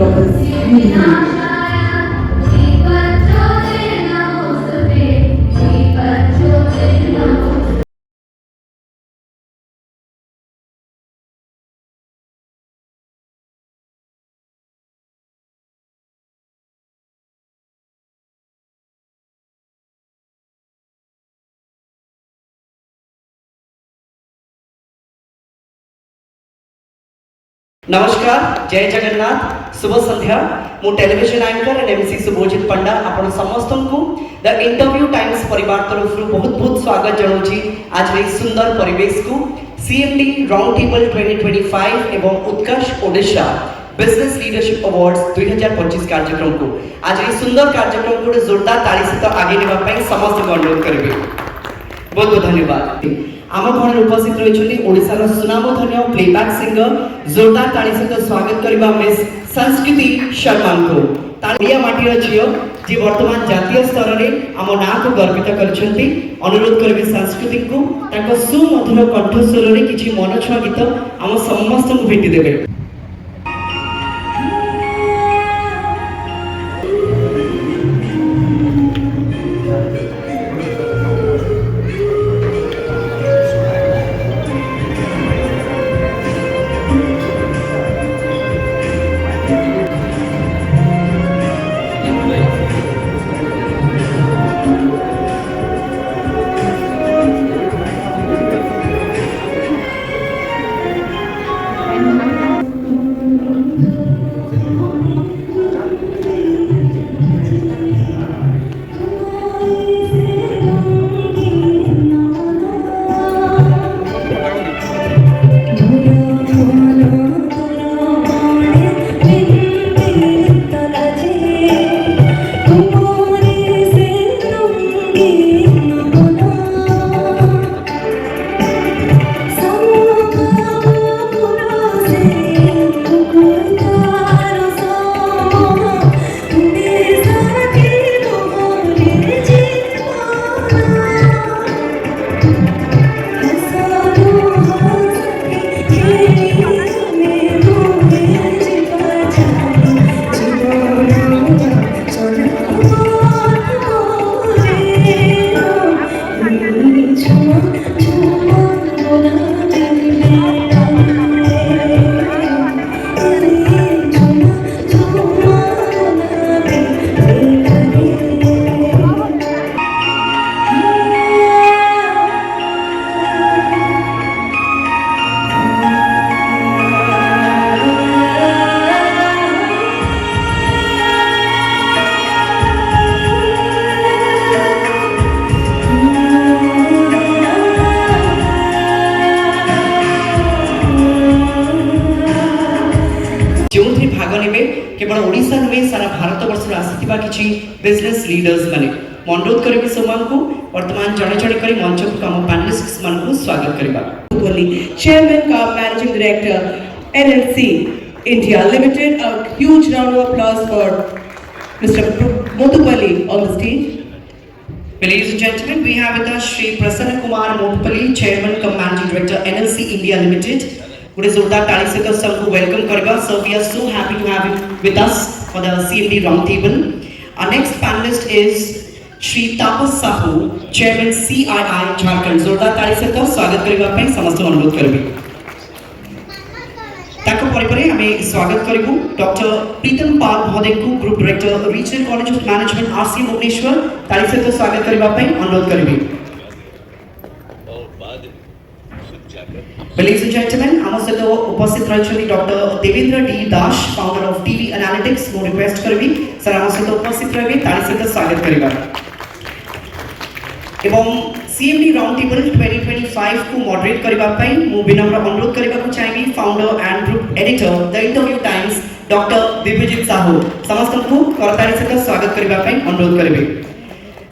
Roberts Green. नमस्कार, जय जगन्नाथ, शुभ संध्या। मु television anchor and MC Subhojit Panda आपण समस्त को द इंटरव्यू टाइम्स परिवार तरफ बहुत बहुत स्वागत जनाऊँगी आज ये सुंदर परिवेश को सीएमडी राउंड टेबल 2025 एवं उत्कर्ष ओडिशा बिजनेस लीडरशिप अवार्ड्स 2025 कार्यक्रम को आज ये सुंदर कार्यक्रम को जोरदार ताली सहित आगे नेबा समस्त को अनुरोध करेंगे। बहुत बहुत धन्यवाद। आम घर उपस्थित रही ओडिशार सुनामधन्य प्लेबैक सिंगर जोरदार ताली सहित स्वागत करबा मिस संस्कृति शर्मा को तालिया माटीर झियो जे वर्तमान जातीय स्तर में आम ना को गर्वित करछंती। अनुरोध करबी संस्कृति को ताको सुमधुर कंठस्वर रे किछि मनछुआ गीत आम समस्त को भेटी देबे। केवल ओडिशा नुहे सारा भारत वर्ष आसीथिबा किछि बिजनेस लीडर्स माने अनुरोध करिबी समान को वर्तमान जणे जणे करी मंच को काम पैनलिस्ट्स मान को स्वागत करिबा। चेयरमैन का managing director NLC India limited, a huge round of applause for Mr. Motupalli on the stage. Ladies and gentlemen, we have with us Shri Prasanna Kumar Motupalli, Chairman cum Managing Director NLC India Limited. Would जोरदार ताली से सबको welcome करेगा। So we are so happy to have him with us for the CMD roundtable. Our next panelist is Shri Tapas Sahu, Chairman CII Jharkhand. जोरदार ताली से स्वागत करेगा अपने समस्त अनुरोध करेंगे। ताको परिपरे हमें स्वागत करेंगे डॉक्टर प्रीतम पाल महोदय को group director regional college of management RC Bhubaneswar ताली से स्वागत करेगा अपने अनुरोध करेंगे। Ladies and gentlemen, आम सहित उपस्थित रही doctor Devendra D Das, founder of TV analytics को रिक्वेस्ट करबी सर आम सहित उपस्थित रहे ताली सहित स्वागत करेगा। एवं सीएमडी राउंड टेबल 2025 को मॉडरेट करबा पई मु विनम्र अनुरोध करबा को चाहिए founder and group editor the Interview Times doctor Vibhajit Sahu समस्त को करताली सहित स्वागत करबा पई अनुरोध करबे।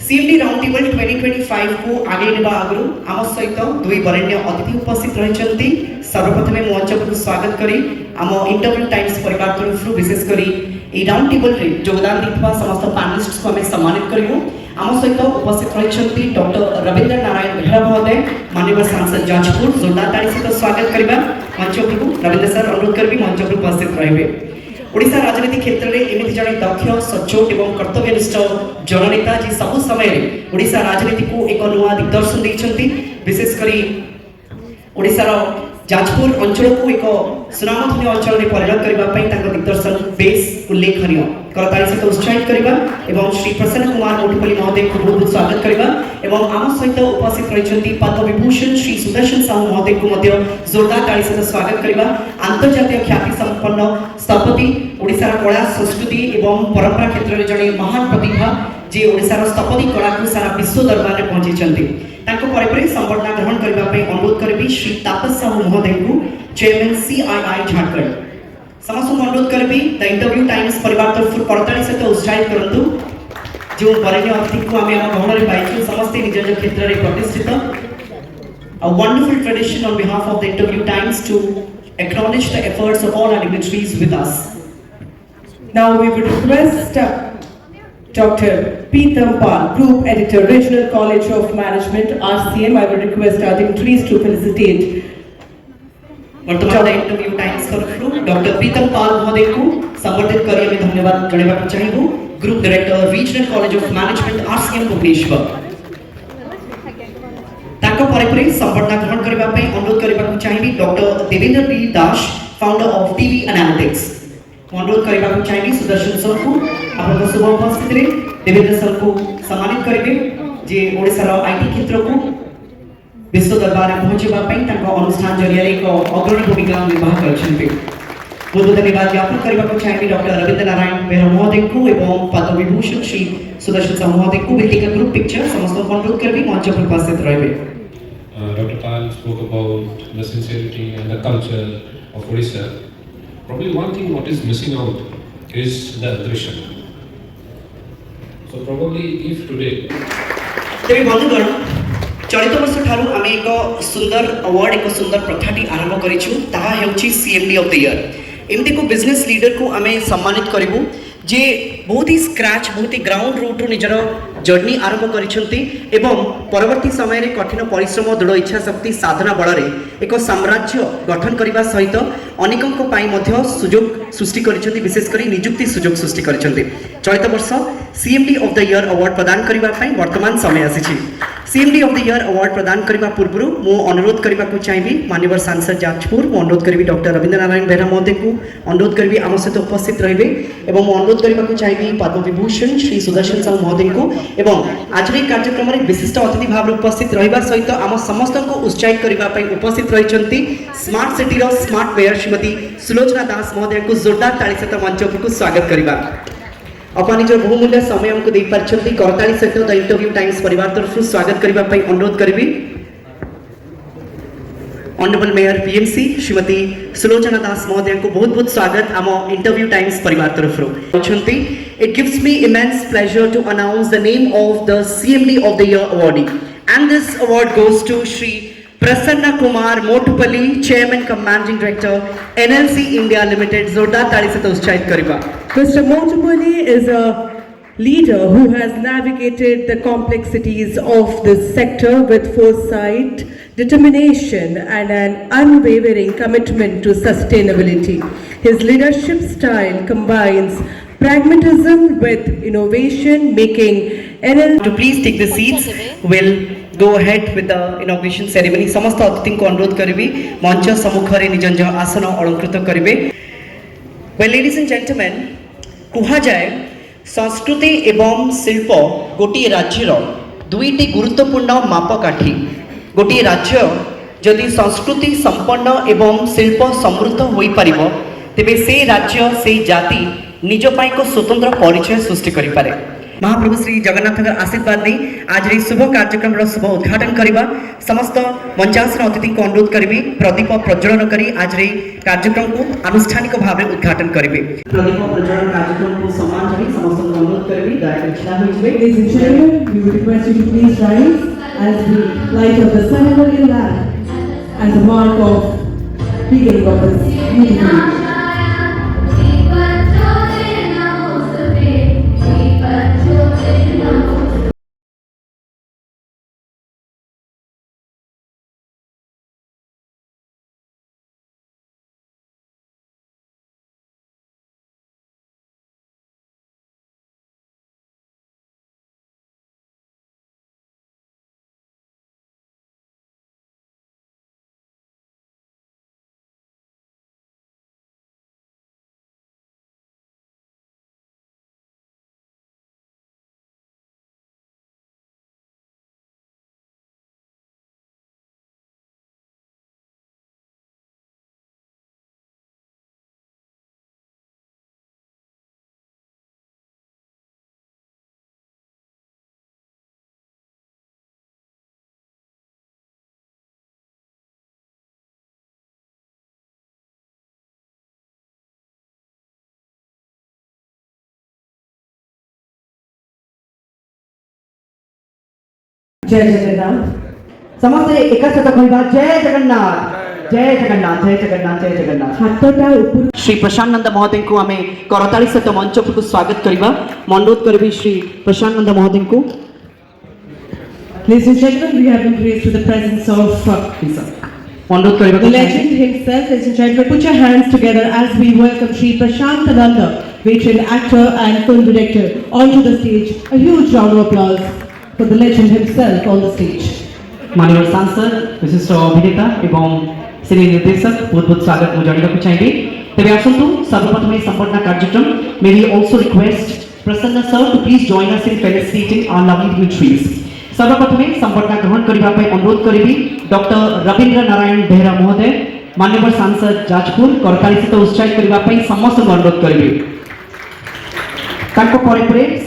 सीएमडी राउंड टेबल 2025 को आगे नेबा आगरु आम सहित दुई वरेण्य अतिथि उपस्थित रहिसंती। सर्वप्रथमे मंच को स्वागत करी आम इंटरव्यू टाइम्स परिवार तरफ विशेष करी ए राउंड टेबल रे योगदान देथिबा समस्त पैनलिस्ट्स को हमें सम्मानित करिवो। आम सहित उपस्थित रहिसंती डॉक्टर रविंद्र नारायण बेहरा महोदय, माननीय सांसद जाजपुर। जोरदार ताली सहित स्वागत करबा मंच को रविंद्र सर अनुरोध करबी मंच पर उपस्थित रहिबे। ओडिशा राजनीति क्षेत्र में एमती जड़े दक्ष सचोट और कर्तव्यनिष्ठ जननेता जी सब समय ओडिशा राजनीति को एक नुआ दिग्दर्शन देते विशेषकर ओडिशार जाजपुर अंचल को एक सुनामधन्य अंचल में परिणत करने दिग्दर्शन बेस उल्लेखनीय करताली सहित उत्साहित करवा एवं श्री प्रसन्न कुमार मोटुपल्ली महोदय को बहुत बहुत स्वागत करवा एवं आम सहित उपस्थित रही पद्म विभूषण श्री सुदर्शन साहू महोदय को जोरदार ताली सहित स्वागत करवा अंतर्जातीय ख्याति संपन्न स्थपति ओडिशार कला संस्कृति एवं परंपरा क्षेत्र में जड़े महान प्रतिभा जे ओडिशार स्थपति कला को सारा विश्व दरबार में पहुंची संबर्धना ग्रहण करने अनुरोध करी श्री तापस साहू महोदय को चेयरमैन CII झारखंड समस्त अनुरोध करी द इंटरव्यू टाइम्स परिवार तरफ करताली सहित उत्साहित करूँ जो वरेण्य अतिथि को आम गहन में पाई समस्ते निज निज क्षेत्र में प्रतिष्ठित A wonderful tradition on behalf of the Interview Times to acknowledge the efforts of all our dignitaries with us. Now we would request Dr. Peetam Pal, Group Editor, Regional College of Management, RCM. I would request our dignitaries to felicitate वर्तमान interview times तरफ doctor Pritam Pal महोदय को संबर्धित करिए में धन्यवाद जणाइबा चाहिए group director regional college of management RCM Bhubaneswar ताको परे संबर्धना ग्रहण करबा पे अनुरोध करबा चाहिए doctor Devendra B Das founder of TV analytics अनुरोध करबा चाहिए सुदर्शन सर को आपन शुभ उपस्थिति रे देवेंद्र सर को सम्मानित करिवे जे ओडिसा रो आईटी क्षेत्र को विश्व दरबार में पहुंचवा अनुष्ठान जरिया एक अग्रणी भूमिका निर्वाह करछन्ते बहुत धन्यवाद ज्ञापन करने चाहिए डॉक्टर रविंद्र नारायण बेहरा महोदय को एवं पद्म विभूषण श्री सुदर्शन साहू महोदय को बिल्डिंग ग्रुप पिक्चर समस्त को अनुरोध करबी मंच पर उपस्थित रहिबे Dr. Pal spoke about the sincerity and the culture of Odisha. Probably one thing what is missing out is the aggression. So probably if today तेरे बंधुगण चलित वर्ष ठारू आम एक सुंदर अवार्ड एक सुंदर प्रथाटी आरंभ करिछु ताहा हेउछि CMD ऑफ द ईयर एमती को बिजनेस लीडर को आम सम्मानित करिवु जे बहुत ही स्क्रैच बहुत ही ग्राउंड रूट निजर जर्नी आरंभ करिसेंती एवं परवर्ती समय रे कठिन परिश्रम दृढ़ इच्छा शक्ति साधना बल रे एक साम्राज्य गठन करबा सहित अनेकक पई मध्य सुयोग सृष्टि करिसेंती विशेष करी नियुक्ति सुयोग सृष्टि करिसेंती चलित वर्ष CMD of the year award प्रदान करबा पई वर्तमान समय आसीछि CMD of the year award प्रदान करबा पूर्व मो अनुरोध करबा को चाहिए माननीय सांसद जाजपुर मो अनुरोध करी डॉक्टर रविंद्र नारायण बेहरा महोदय को अनुरोध करी आम सहित उपस्थित रहिबे एवं मो अनुरोध करबा को चाहिए पद्म विभूषण श्री सुदर्शन साहू महोदय को एवं आज कार्यक्रम में विशिष्ट अतिथि भाव उपस्थित रहिबा सहित आम समस्त को उत्साहित करबा पई उपस्थित रहिसंती स्मार्ट सिटी रो स्मार्ट मेयर श्रीमती सुलोचना दास महोदय को जोरदार ताली सहित मंच को स्वागत करबा अपन निज बहुमूल्य समय हमको दे पारछंती करताली सहित द इंटरव्यू टाइम्स परिवार तरफ स्वागत करबा पई अनुरोध करबी honourable mayor PMC Shrimati Sulochana Das महोदय को बहुत बहुत स्वागत आम इंटरव्यू टाइम्स परिवार तरफ रही it gives me immense pleasure to announce the name of the CMD of the year awardee and this award goes to Shri Prasanna Kumar Motupalli chairman cum managing director NLC India limited जोरदार ताली से उत्साहित करबा Mr. Motupalli is a leader who has navigated the complexities of this sector with foresight, determination, and an unwavering commitment to sustainability. His leadership style combines pragmatism with innovation, making NLC to please take the seats. We'll go ahead with the inauguration ceremony. समस्त अतिथि को अनुरोध करिबी मंच सम्मुख रे निज निज आसन अलंकृत करिबे. Well, ladies and gentlemen, कुहा जाए संस्कृति एवं शिल्प गोटे राज्यर दुईटी गुरुत्वपूर्ण मापकाठी गोटे राज्य जदि संस्कृति संपन्न एवं शिल्प समृद्ध हो पारिबो तेबे से राज्य से जाति निज पाई को स्वतंत्र परिचय सृष्टि करि पारे महाप्रभु श्री जगन्नाथ आशीर्वाद नहीं आज रे शुभ कार्यक्रम शुभ उद्घाटन करवा समस्त मंचासन अतिथि को अनुरोध करी प्रदीप प्रज्वलन करी आज रे कार्यक्रम को आनुष्ठानिक भाव में उद्घाटन करेंगे प्रदीप प्रज्वलन कार्यक्रम को सम्मान जरी समस्त को अनुरोध करी दया छिड़ा होइबे Ladies and gentlemen, we would request you to please rise as we light up the ceremonial lamp as a mark of beginning of this meeting. जय जगन्नाथ ସମସ୍ତେ ଏକା ସହିତ କହିବା ଜୟ ଜଗନ୍ନାଥ ଜୟ ଜଗନ୍ନାଥ ଜୟ ଜଗନ୍ନାଥ ଜୟ ଜଗନ୍ନାଥ। ହାତଟା ଉପରୁ ଶ୍ରୀ ପ୍ରଶାନ୍ତ ନନ୍ଦ ମହୋଦୟଙ୍କୁ ଆମେ କରତାଳି ସହିତ ମଞ୍ଚ ଉପରକୁ ସ୍ୱାଗତ କରିବା। ମୁଁ ଅନୁରୋଧ କରିବି Shri Prashant Nanda ମହୋଦୟଙ୍କୁ। Ladies and gentlemen, we have been raised to the presence of ଅନୁରୋଧ କରିବାକୁ the legend himself. Ladies and gentlemen, put your hands together as we welcome Shri Prashant Nanda, veteran actor and film director, onto the stage. A huge round of applause for the legend himself on the stage. माननीय सांसद विशिष्ट अभिनेता एवं सिने निर्देशक बहुत बहुत स्वागत ମୁଁ ଜଣାଇବାକୁ ଚାହିଁବି। ତେବେ ଆସନ୍ତୁ ସର୍ବପ୍ରଥମେ ସମ୍ବର୍ଦ୍ଧନା କାର୍ଯ୍ୟକ୍ରମ। May we also request Prasanna sir to please join us in felicitating our lovely dignitaries। सर्वप्रथमे संबर्धना ग्रहण करने अनुरोध करी डॉक्टर रवींद्र नारायण बेहरा महोदय माननीय सांसद जाजपुर करताली सहित उत्साहित करने समस्त अनुरोध करी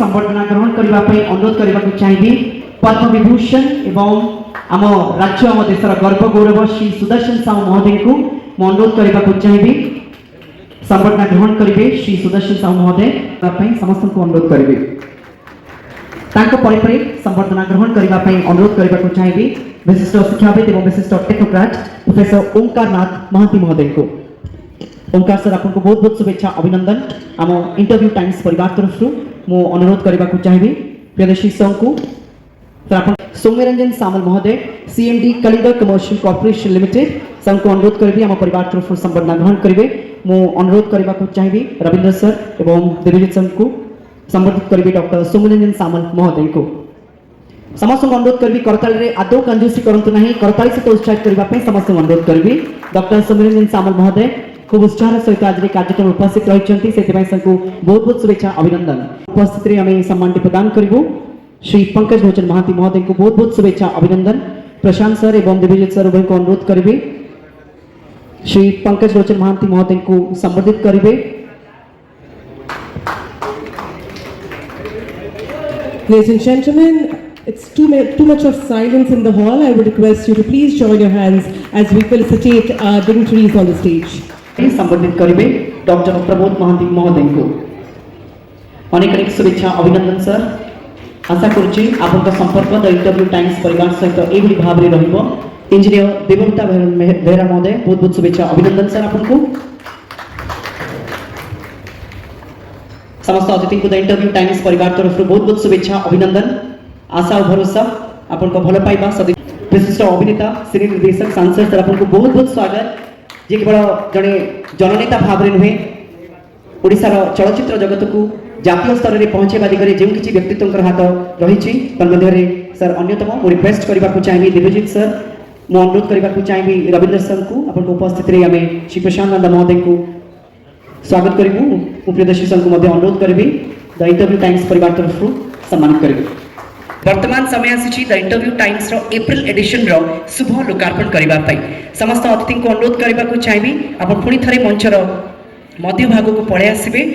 संबर्धना ग्रहण करने अनुरोध करने चाहिए पद्म विभूषण एवं आम राज्य आम देशर गर्व गौरव श्री सुदर्शन साहू महोदय को अनुरोध करने चाहिए संबर्धना ग्रहण करेंगे श्री सुदर्शन साहू महोदय समस्त को अनुरोध करेंगे संबर्धना ग्रहण करने अनुरोध करने चाहिए विशिष्ट शिक्षाविद और विशिष्ट टेक्नोक्राट प्रोफेसर ओंकार नाथ महांती महोदय को। ओंकार सर आपको बहुत बहुत शुभेच्छा अभिनंदन आम इंटरव्यू टाइम्स परिवार तरफ मु अनुरोध करने चाहिए प्रियदर्शी सर को। सौम्यरंजन सामल महोदय CMD Kalinga commercial corporation limited sir को अनुरोध करी आम परिवार तरफ संबर्धना ग्रहण करेंगे मु अनुरोध करने चाहिए रविंद्र सर एवं देवीजित सर को संबर्धित करेंगे डॉक्टर सौम्यरंजन सामल महोदय को। समस्त अनुरोध करी करताली आदौ कंजूसी करतु ना करताली सहित उत्साहित करने समस्त अनुरोध करी डॉक्टर सौम्यरंजन सामल महोदय खूब उत्साह सहित आज कार्यक्रम उपस्थित रही बहुत बहुत शुभेच्छा अभिनंदन। उपस्थित आम सम्मान प्रदान करूँ श्री पंकज लोचन महांती महोदय को बहुत बहुत शुभेच्छा अभिनंदन। प्रशांत सर एवं दिव्यजित सर उभय को अनुरोध करेंगे श्री पंकज लोचन महांती महोदय को संबोधित करेंगे। Ladies and gentlemen, it's too much of silence in the hall. I would request you to please join your hands as we felicitate our dignitaries on the stage. संबोधित करेंगे डॉक्टर प्रबोध महांती महोदय को अनेक अनेक शुभेच्छा अभिनंदन सर। आशा करुच्ची आपन संपर्क द इंटरव्यू टाइम्स परिवार सहित यही भाव में रहिबो। इंजीनियर देवव्रता बेहरा महोदय बहुत बहुत शुभेच्छा अभिनंदन सर आपको। समस्त अतिथि को द इंटरव्यू टाइम्स परिवार तरफ बहुत बहुत शुभेच्छा अभिनंदन। आशा और भरोसा आपन को भल पाइबा सदी विशिष्ट अभिनेता सिने निर्देशक सांसद सर आपन को बहुत बहुत स्वागत जे केवल जड़े जननेता भाव में नुहे ओडिशार चलचित्र जगत को जातीय स्तर में पहुंचेबा दिगरे जो किसी व्यक्तित्व हाथ रही तन्मध्य सर अन्यतम मु रिक्वेस्ट करने चाहिए दिव्यजित सर मु अनुरोध करने चाहिए रविंद्र सर को अपन उपस्थित आम श्री प्रशांत नंदा महोदय को स्वागत करूँ। प्रियदर्शी सर को अनुरोध करी द इंटरव्यू टाइम्स परिवार तरफ सम्मानित करी। वर्तमान समय आसी the Interview Times April edition शुभ लोकार्पण करने समस्त अतिथि को अनुरोध करने चाहिए आप पुणी थे मंचर मध्य भाग को पड़े आसबे।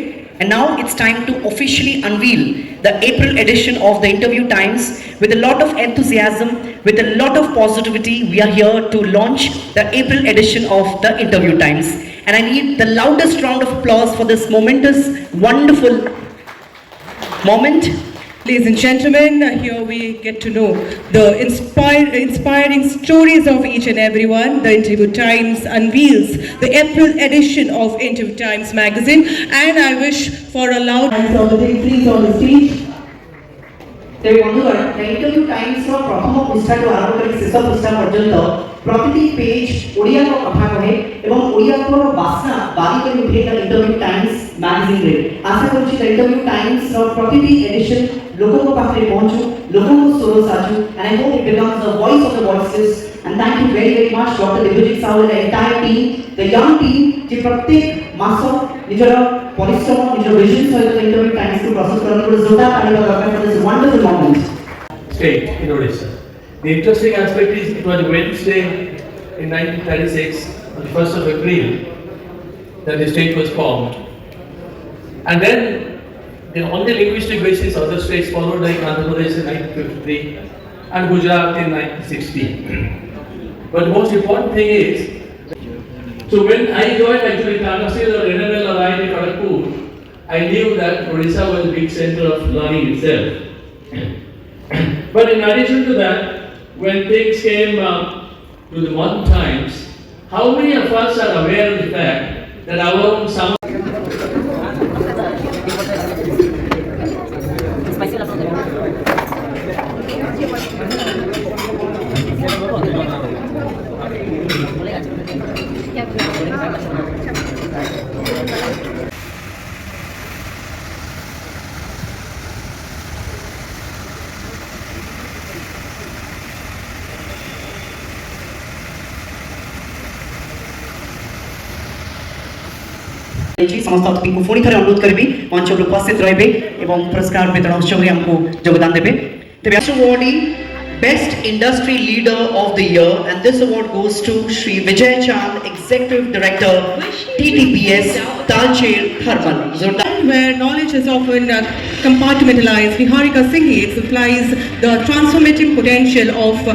And now it's time to officially unveil the April edition of the Interview Times with a lot of enthusiasm, with a lot of positivity. We are here to launch the April edition of the Interview Times. And I need the loudest round of applause for this momentous, wonderful moment. Ladies and gentlemen, here we get to know the inspiring stories of each and everyone. The Interview Times unveils the April edition of Interview Times magazine, and I wish for a loud hands on the dignitaries on the stage. तेरे बंधुगण interview times प्रथम पृष्ठा आरंभ कर शेष पृष्ठा पर्यंत प्रतिटी page Odia को कथा कहे एवं ओडिया को वासना बारी कर उठे इंटरव्यू टाइम्स मैगजीन रे आशा करूची इंटरव्यू टाइम्स प्रतिटी एडिशन लोगों को पाखरे पहुंचू लोगों को सुरो साजू and I hope it becomes the voice of the voices and thank you very much doctor Divyajit Sahu and entire team the young team जे प्रत्येक मास निजर परिश्रम निजर विजन सहित इंटरव्यू टाइम्स को प्रस्तुत करने को जोरदार ताली बजाकर for this wonderful moment state in Odisha. The interesting aspect is it was a Wednesday in 1936 on the 1st of April that the state was formed. And then on the linguistic basis other states followed like Andhra Pradesh in 1953 and Gujarat in 1960. But the most important thing is, so when I joined actually Tata Steel or NML or IIT Kharagpur, I knew that Odisha was a big center of learning itself. But in addition to that, when things came to the modern times, how many of us are aware of the fact that our own summer समस्त अतिथि को पुणी थे अनुरोध करी मंच पर उपस्थित रे और पुरस्कार वितरण उत्सव में हमको योगदान देवे तेज award best industry leader of the year and this award goes to Shri Vijay Chand executive director TTPS Talcher Thermal. Where knowledge is often compartmentalized, Niharika Singhi exemplifies the transformative potential of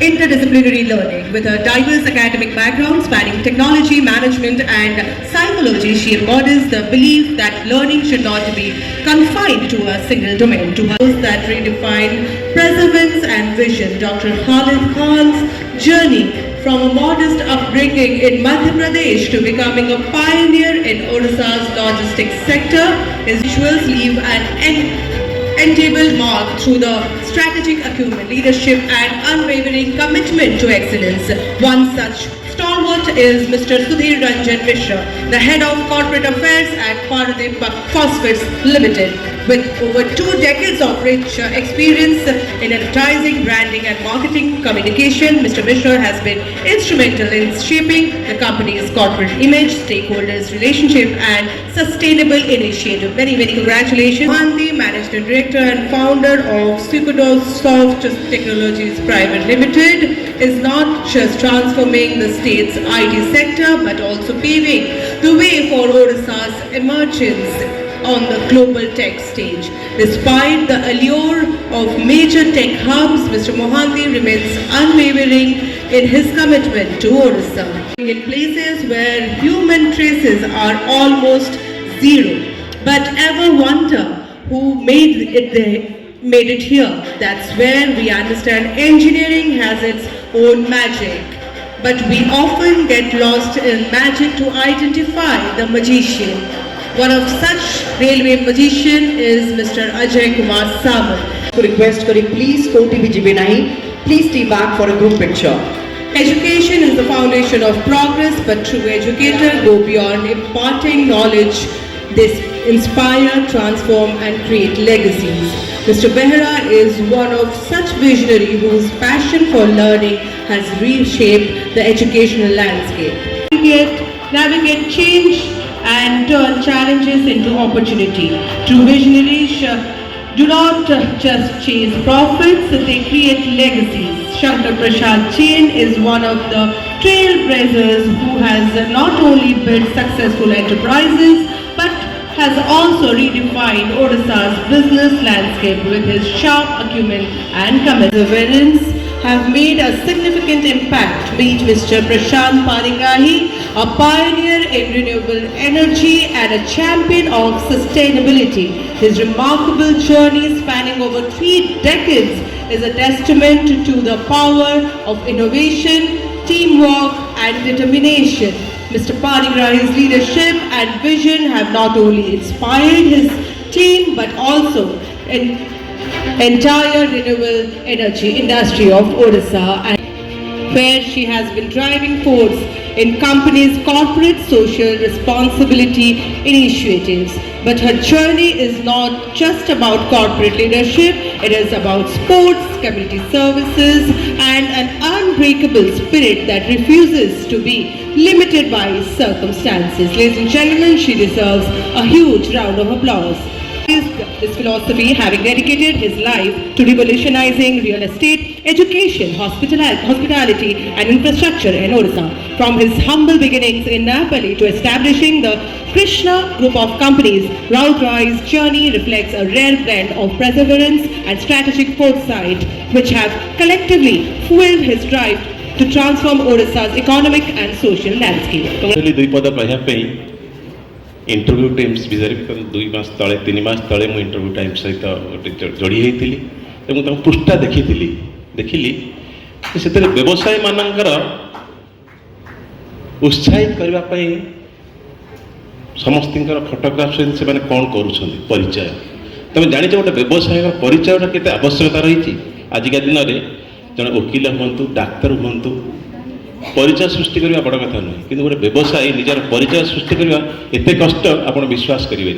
interdisciplinary learning. With a diverse academic background spanning technology, management and psychology, she embodies the belief that learning should not be confined to a single domain. To those that redefine perseverance and vision, Dr. Khalid Khan's journey from a modest upbringing in Madhya Pradesh to becoming a pioneer in Odisha's logistics sector, his visuals leave an indelible mark through the strategic acumen, leadership and unwavering commitment to excellence. One such stalwart is Mr. Sudhir Ranjan Mishra, the head of corporate affairs at Paradip Phosphates Limited. With over 2 decades of rich experience in advertising, branding and marketing communication, Mr. Mishra has been instrumental in shaping the company's corporate image, stakeholders relationship and sustainable initiative. Many congratulations. Gandhi, Managing Director and founder of Sukosoft Technologies Private Limited, is not just transforming the state's IT sector but also paving the way for Odisha's emergence on the global tech stage. Despite the allure of major tech hubs, Mr. Mohanty remains unwavering in his commitment to Odisha. In places where human traces are almost zero, but ever wonder who made it here. That's where we understand engineering has its own magic. But we often get lost in magic to identify the magician. One of such railway magician is Mr. Ajay Kumar Samal. To request kari please koti bhi jibe nahi, please stay back for a group picture. Education is the foundation of progress, but true educators go beyond imparting knowledge. They inspire, transform and create legacies. Mr. Behra is one of such visionary whose passion for learning has reshaped the educational landscape. Navigate change and turn challenges into opportunity. True visionaries do not just chase profits, they create legacies. Shankar Prasad Jain is one of the trailblazers who has not only built successful enterprises but has also redefined Odisha's business landscape with his sharp acumen and perseverance have made a significant impact. Meet Mr. Prashant Panigrahi, a pioneer in renewable energy and a champion of sustainability. His remarkable journey spanning over 3 decades is a testament to the power of innovation, teamwork and determination. Mr. Panigrahi's leadership and vision have not only inspired his team but also entire renewable energy industry of Odisha, and where she has been driving force in company's corporate social responsibility initiatives. But her journey is not just about corporate leadership, it is about sports, community services and an unbreakable spirit that refuses to be limited by circumstances. Ladies and gentlemen, she deserves a huge round of applause. This philosophy, having dedicated his life to revolutionizing real estate, education, hospitality and infrastructure in Odisha. From his humble beginnings in Napoli to establishing the Krishna Group of companies, Raut Roy's journey reflects a rare blend of perseverance and strategic foresight, which have collectively fueled his drive to transform Odisha's economic and social landscape. Interview times विषय 2 मास तले 3 मास तले मु interview times सहित जोड़ी होती पृष्ठा देखिली ସେଥିରେ ବ୍ୟବସାୟୀ ମାନଙ୍କର उत्साहित करने समस्त फोटोग्राफ सहित से कौन कर परिचय तुम जान गोटे व्यवसाय परिचय के आवश्यकता रही आजिका दिन में जड़े वकिल हूँ डाक्तर हूँ परिचय सृष्टि करने बड़ कथा नुहे कि गोटे व्यवसायी निजर परिचय सृष्टि करने एत कष्ट आप विश्वास करेंगे।